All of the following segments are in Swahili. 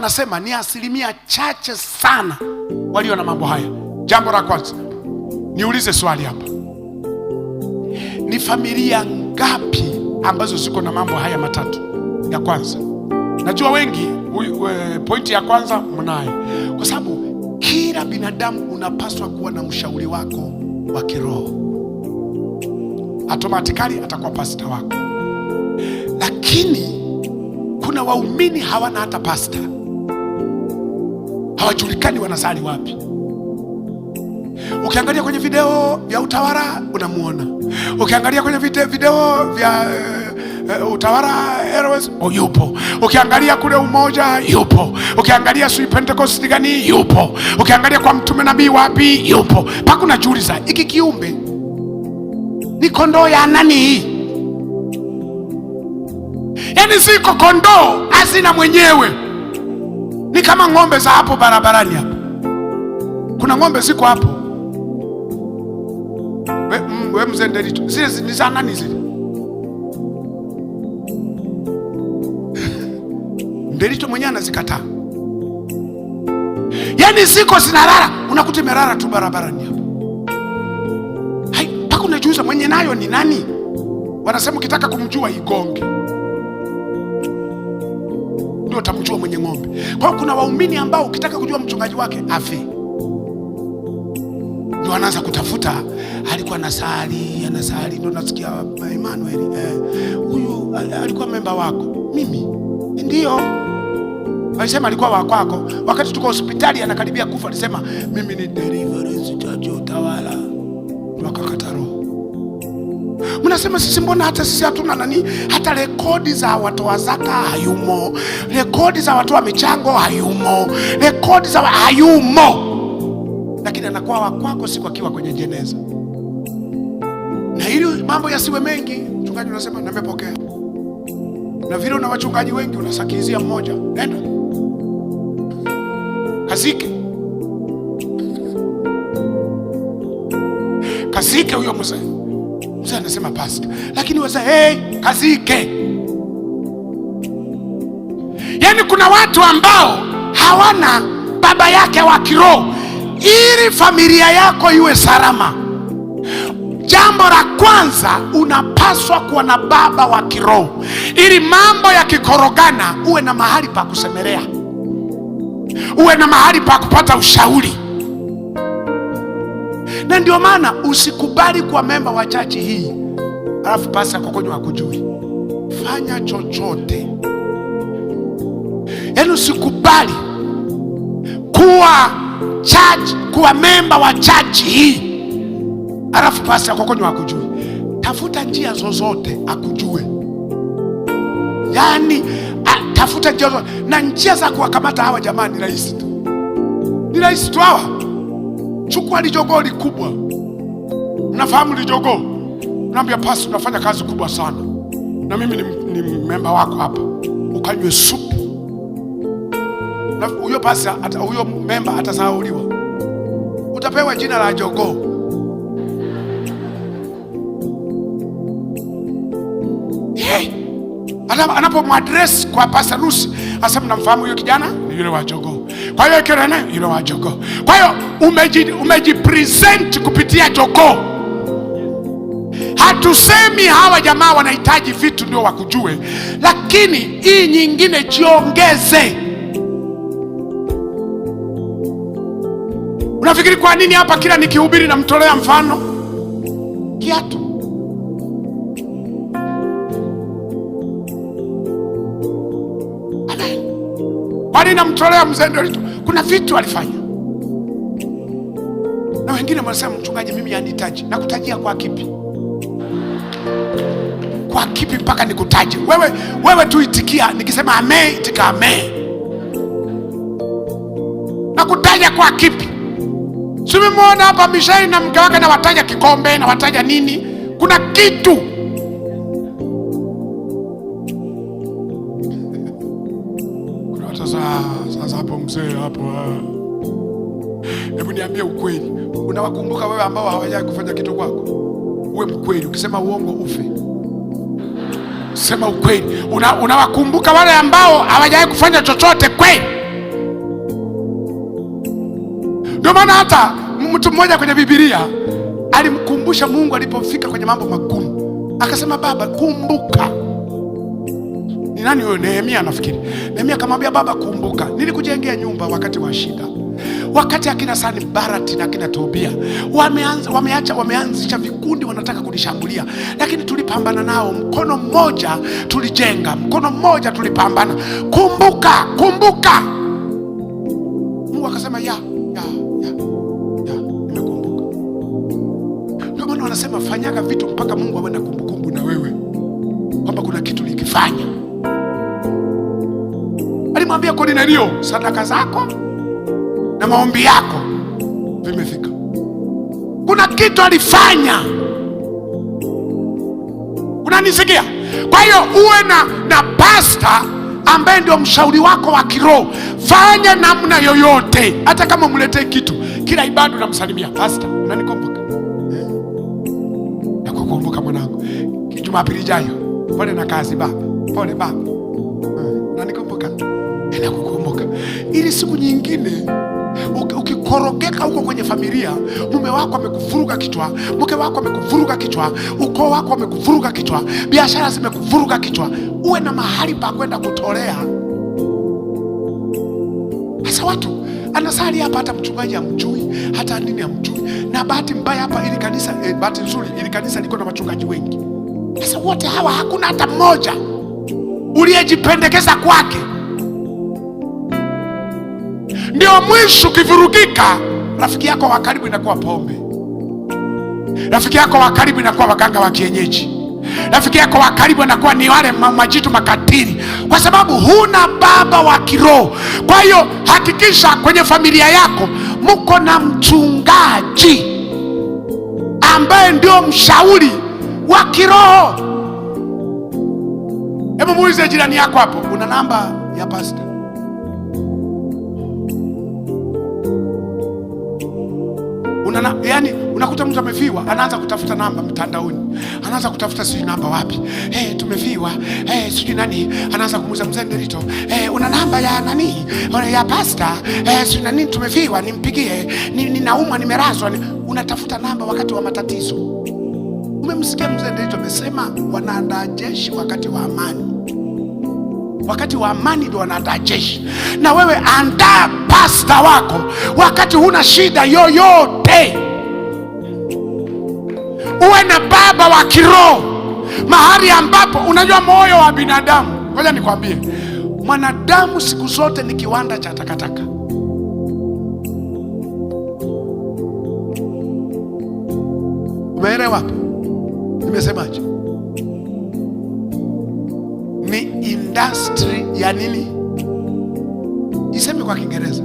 Nasema ni asilimia chache sana walio na mambo haya. Jambo la kwanza, niulize swali hapa. Ni familia ngapi ambazo ziko na mambo haya matatu? Ya kwanza, najua wengi pointi ya kwanza mnayo, kwa sababu kila binadamu unapaswa kuwa na mshauri wako wa kiroho. Automatically atakuwa pastor wako. Lakini kuna waumini hawana hata pastor. Hawajulikani wanasali wapi. Ukiangalia kwenye video vya Utawala unamuona. Ukiangalia kwenye video vya Utawala Airways yupo. Ukiangalia kule Umoja yupo. Ukiangalia Sui Pentecost gani yupo. Ukiangalia kwa Mtume Nabii wapi yupo. Paka unajiuliza hiki kiumbe ni kondoo ya nani hii? Yaani siko kondoo hazina mwenyewe. Ni kama ng'ombe za hapo barabarani hapo. Kuna ng'ombe ziko hapo. We mzee Ndelito, zile ni za nani zile? Ndelito mwenyewe anazikataa. Yaani ziko zinalala, unakuta imelala tu barabarani hapo. Hai, mpaka unajiuliza mwenye nayo ni nani? Wanasema ukitaka kumjua igonge, ndio utamjua mwenye ng'ombe. Kwa hiyo kuna waumini ambao ukitaka kujua mchungaji wake afe, ndio anaanza kutafuta alikuwa anasali, ndio nasikia Emmanuel huyu alikuwa memba wako. Mimi ndio alisema alikuwa wa kwako. Wakati tuko hospitali anakaribia kufa alisema mimi ni Deliverance Church Utawala. Wakakata roho. Mnasema sisi mbona hata sisi hatuna nani? Hata rekodi za watoa zaka hayumo. Rekodi za watoa michango hayumo. Rekodi za hayumo. Lakini anakuwa wa kwako siku akiwa kwenye jeneza. Na ili mambo yasiwe mengi, mchungaji unasema nimepokea. Na vile una wachungaji wengi unasakizia mmoja. Nenda. Kazike. Kazike huyo mzee. Mzee anasema pastor. Lakini wazee, hey, kazike. Yaani kuna watu ambao hawana baba yake wa kiroho. Ili familia yako iwe salama, jambo la kwanza unapaswa kuwa na baba wa kiroho. Ili mambo yakikorogana uwe na mahali pa kusemelea, uwe na mahali pa kupata ushauri. Na ndio maana usikubali kuwa memba wa chachi hii alafu pasa kokonyo hakujui. Fanya chochote. Yaani usikubali kuwa memba wa chachi hii alafu pasa kokonyo hakujui. Tafuta njia zozote akujue. Yaani tafuta njia zozote. Na njia za kuwakamata hawa jamani ni rahisi tu. Ni rahisi tu hawa. Chukua lijogoo likubwa. Unafahamu lijogoo? Unaambia pasi unafanya kazi kubwa sana, na mimi ni memba wako hapa. Ukanywe supu. Na huyo pasi hata huyo memba atasahauliwa. Utapewa jina la jogoo. Anapomwadress kwa Pastor Lucy, asema namfahamu huyo kijana ni yule wa jogoo. Kwa hiyo kirene yule wa jogoo. Kwa hiyo umejipresent kupitia jogoo. Hatusemi hawa jamaa wanahitaji vitu ndio wakujue, lakini hii nyingine jiongeze. Unafikiri kwa nini hapa kila nikihubiri namtolea mfano kiatu? Kwani namtolea mzee Ndelito? Kuna vitu alifanya. Na wengine wanasema mchungaji mimi yanihitaji. Nakutajia kwa kipi? Kwa kipi mpaka nikutaje? Wewe tu itikia, nikisema amen itika amen. Nakutaja kwa kipi? Simemuona hapa Mishai na mke wake na wataja kikombe na wataja nini? Kuna kitu. Sasa hapo mzee hapo. Hebu niambie ukweli. Unawakumbuka wewe ambao hawajai kufanya kitu kwako? Uwe mkweli. Ukisema uongo ufe. Sema ukweli. Unawakumbuka wale ambao hawajai kufanya chochote kweli? Ndio maana hata mtu mmoja kwenye Biblia alimkumbusha Mungu alipofika kwenye mambo magumu, akasema Baba kumbuka. Ni nani huyo? Nehemia nafikiri. Nehemia akamwambia Baba kumbuka, nilikujengea nyumba wakati wa shida, wakati akina Sanbalati na akina Tobia wameanzisha vikundi wanataka kunishambulia, lakini tulipambana nao. Mkono mmoja tulijenga, mkono mmoja tulipambana. Kumbuka, kumbuka. Mungu akasema ya nimekumbuka. Ndio maana wanasema fanyaga vitu mpaka Mungu awe na kumbukumbu na wewe, kwamba kuna kitu likifanya. Alimwambia Kornelio, sadaka zako na maombi yako vimefika. Kuna kitu alifanya. Unanisikia? Kwa hiyo uwe na pasta ambaye ndio mshauri wako wa kiroho. Fanya namna yoyote, hata kama umletee kitu, kila ibada unamsalimia pasta, unanikumbuka? Nakukumbuka mwanangu, Jumapili ijayo pole na kazi baba, pole baba, unanikumbuka? Nakukumbuka. Ili siku nyingine ukikorogeka huko kwenye familia, mume wako amekuvuruga kichwa, mke wako amekuvuruga kichwa, ukoo wako amekuvuruga kichwa, biashara zimekuvuruga kichwa, uwe na mahali pa kwenda kutolea. Sasa watu anasali hapa, hata mchungaji hamjui, hata nini hamjui. Na bahati mbaya hapa ili kanisa, bahati nzuri ili kanisa liko na wachungaji wengi. Sasa wote hawa hakuna hata mmoja uliyejipendekeza kwake. Ndio mwisho ukivurugika, rafiki yako wa karibu inakuwa pombe, rafiki yako wa karibu inakuwa waganga wa kienyeji, rafiki yako wa karibu inakuwa ni wale majitu makatili, kwa sababu huna baba wa kiroho. Kwa hiyo hakikisha kwenye familia yako mko na mchungaji ambaye ndio mshauri wa kiroho. Hebu muulize jirani yako hapo, una namba ya pastor? Yani unakuta mtu amefiwa, anaanza kutafuta namba mtandaoni, anaanza kutafuta sijui namba wapi, tumefiwa, sijui nani, anaanza kumuuliza mzee Ndelito, una namba ya nani, ya pastor, sijui nani, tumefiwa, nimpigie, ninaumwa, nimerazwa. Unatafuta namba wakati wa matatizo. Umemsikia mzee Ndelito amesema wanaandaa jeshi wakati wa amani. Wakati wa amani ndio wanaandaa jeshi. Na wewe andaa pasta wako wakati huna shida yoyote. Uwe na baba wa kiroho mahali ambapo unajua moyo wa binadamu. Ngoja nikwambie, mwanadamu siku zote ni kiwanda cha takataka. Umeelewa hapo? Nimesemaje? Ni industry ya nini? Iseme kwa Kiingereza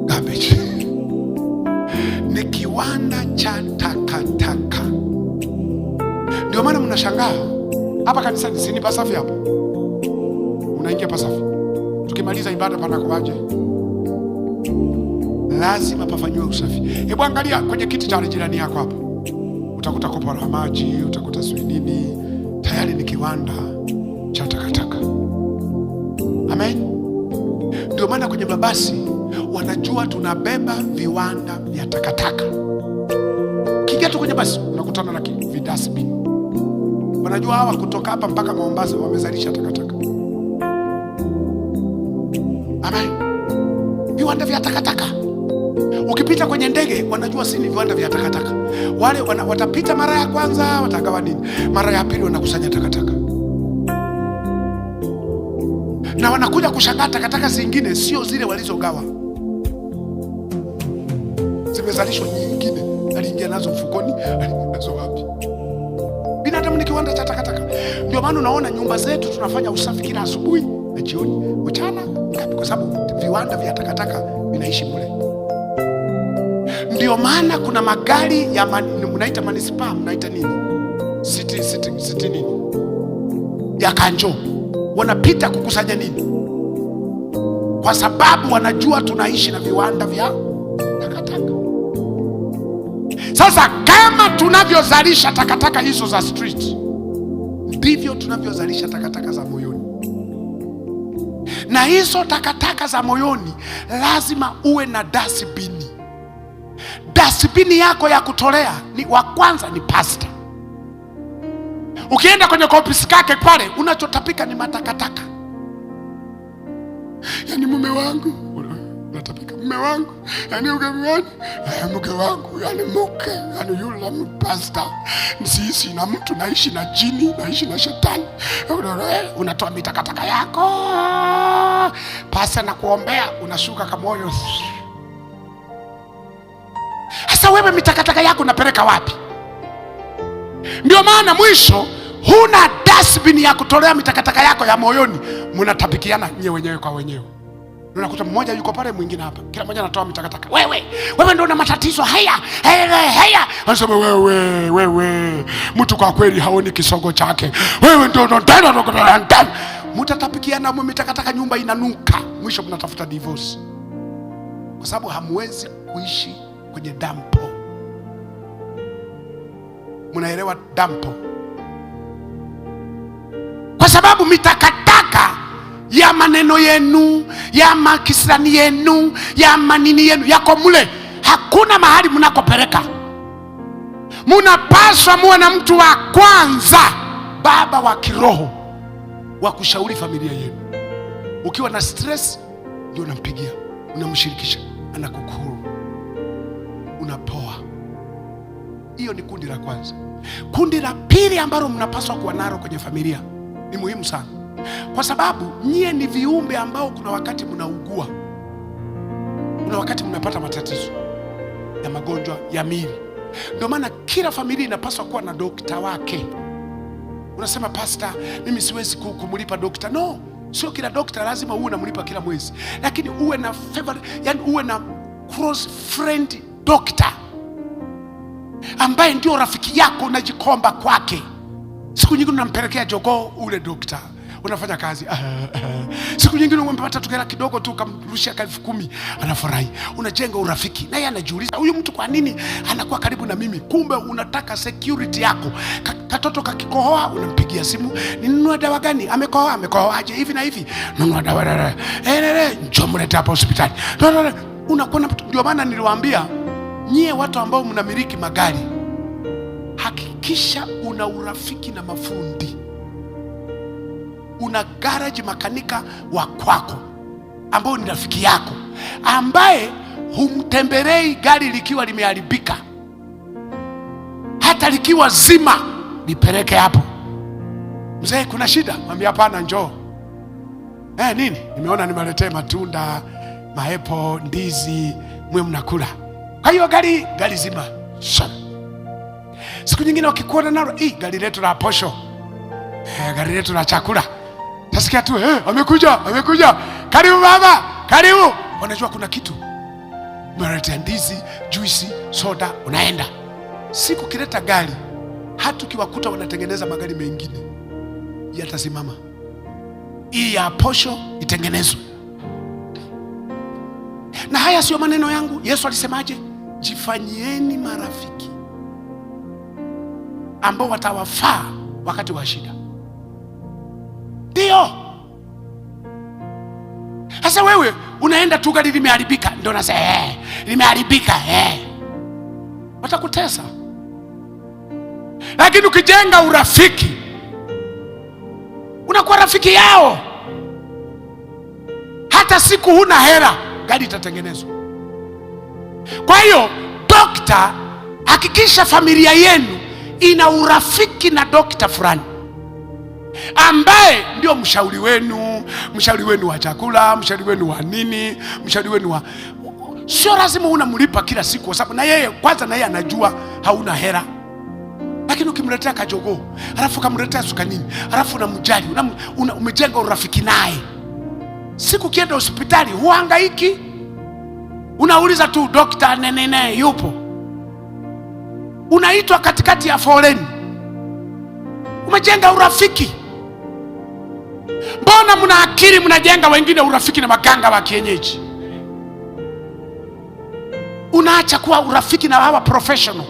garbage. Ni kiwanda cha takataka. Ndio maana mnashangaa hapa kanisani, si ni pasafi hapo? Unaingia pasafi, tukimaliza ibada panakuaje? Lazima pafanywe usafi. Hebu angalia kwenye kiti cha jirani yako hapo, utakuta kopo la maji, utakuta sui nini, tayari ni kiwanda cha takataka. Amen. Ndio maana kwenye mabasi wanajua tunabeba viwanda vya takataka. Kiingia tu kwenye basi unakutana na vidasbin. Wanajua hawa kutoka hapa mpaka Mombasa wamezalisha takataka. Amen. Viwanda vya takataka. Ukipita kwenye ndege wanajua si ni viwanda vya takataka. Wale watapita mara ya kwanza watagawa nini, mara ya pili wanakusanya takataka, na wanakuja kushangaa takataka zingine sio zile walizogawa, zimezalishwa nyingine, aliingia nazo mfukoni, aliingia nazo wapi. Binadamu ni kiwanda cha takataka. Ndio maana unaona nyumba zetu tunafanya usafi kila asubuhi na jioni, mchana ngapi, kwa sababu viwanda vya takataka vinaishi mule. Ndio maana kuna magari ya mnaita manispaa, mnaita nini, city nini, ya kanjo, wanapita kukusanya nini, kwa sababu wanajua tunaishi na viwanda vya takataka. Sasa kama tunavyozalisha takataka hizo za street, ndivyo tunavyozalisha takataka za moyoni. Na hizo takataka za moyoni lazima uwe na dustbin. Dustbin yako ya kutolea ni wa kwanza ni pastor. Ukienda kwenye ofisi kake pale, unachotapika ni matakataka. Yani mume wangu, unatapika mume wangu, yani mke wangu, yani mke, yani yule pastor. Sisi na mtu naishi na jini, naishi na shetani. Unatoa mitakataka yako. Pastor na kuombea, unashuka kamoyo. Sasa wewe mitakataka yako unapeleka wapi? Ndio maana mwisho huna dustbin ya kutolea mitakataka yako ya moyoni, mnatapikiana nyewe wenyewe kwa wenyewe. Unakuta mmoja yuko pale, mwingine hapa, kila mmoja anatoa mitakataka. Wewe ndio una matatizo haya. Anasema wewe mtu kwa kweli haoni kisogo chake. Wewe ndio mtatapikiana mitakataka, nyumba inanuka. Mwisho mnatafuta divorce. Kwa sababu hamwezi kuishi kwenye dampo. Mnaelewa dampo? Kwa sababu mitakataka ya maneno yenu, ya makisirani yenu, ya manini yenu yako mule. Hakuna mahali mnakopeleka. Mnapaswa muwe na mtu wa kwanza, baba wa kiroho, wa kushauri familia yenu. Ukiwa na stress, ndio unampigia, unamshirikisha, anakukuru, unapoa. Hiyo ni kundi la kwanza. Kundi la pili ambalo mnapaswa kuwa nalo kwenye familia ni muhimu sana, kwa sababu nyie ni viumbe ambao kuna wakati mnaugua, kuna wakati mnapata matatizo ya magonjwa ya mili. Ndio maana kila familia inapaswa kuwa na dokta wake. Unasema pastor, mimi siwezi kumlipa dokta. No, sio kila dokta lazima uwe unamlipa kila mwezi, lakini uwe na favorite, yani uwe na close friend dokta ambaye ndio rafiki yako, unajikomba kwake. Siku nyingine unampelekea jogoo ule dokta, unafanya kazi. Siku nyingine umempata tukela kidogo tu, kamrushia 10,000, anafurahi. Unajenga urafiki naye, anajiuliza huyu mtu kwa nini anakuwa karibu na mimi? Kumbe unataka security yako. Katoto kakikohoa, unampigia simu, ninunue dawa gani? Amekohoaje hivi na hivi? Nunua dawa. Njoo mlete hapa hospitali. Unakuwa. Ndio maana niliwaambia nyie watu ambao mnamiliki magari, hakikisha una urafiki na mafundi. Una garage makanika wa kwako ambao ni rafiki yako, ambaye humtembelei gari likiwa limeharibika. Hata likiwa zima, nipeleke hapo. Mzee, kuna shida? Mwambie hapana, njoo. Nini? Nimeona nimeletee matunda, maepo, ndizi, mwe mnakula. Kwa hiyo gari zima. Siku nyingine wakikuona nalo, gari letu la posho, gari letu la chakula, tasikia tu amekuja, karibu baba, karibu. Wanajua kuna kitu. Umeletea ndizi, juisi, soda, unaenda. Siku kileta gari, hata ukiwakuta wanatengeneza magari mengine, yatasimama. Hii ya posho itengenezwe. Na haya sio maneno yangu. Yesu alisemaje? Jifanyieni marafiki ambao watawafaa wakati wa shida. Ndio. Sasa wewe unaenda tu gari limeharibika, ndio unasema limeharibika, watakutesa. Lakini ukijenga urafiki, unakuwa rafiki yao. Hata siku huna hela, gari itatengenezwa. Kwa hiyo dokta, hakikisha familia yenu ina urafiki na dokta fulani ambaye ndio mshauri wenu wa chakula, mshauri wenu wa nini, mshauri wenu wa... Sio lazima unamlipa kila siku, kwa sababu na yeye kwanza, na yeye anajua hauna hela. Lakini ukimletea kajogoo, alafu kamletea sukanini, alafu unamjali, umejenga urafiki naye. Siku kienda hospitali huhangaiki, unauliza tu dokta nene yupo. Unaitwa katikati ya foleni, umejenga urafiki. Mbona mna akili mnajenga wengine urafiki na maganga wa kienyeji? Unaacha kuwa urafiki na hawa professional.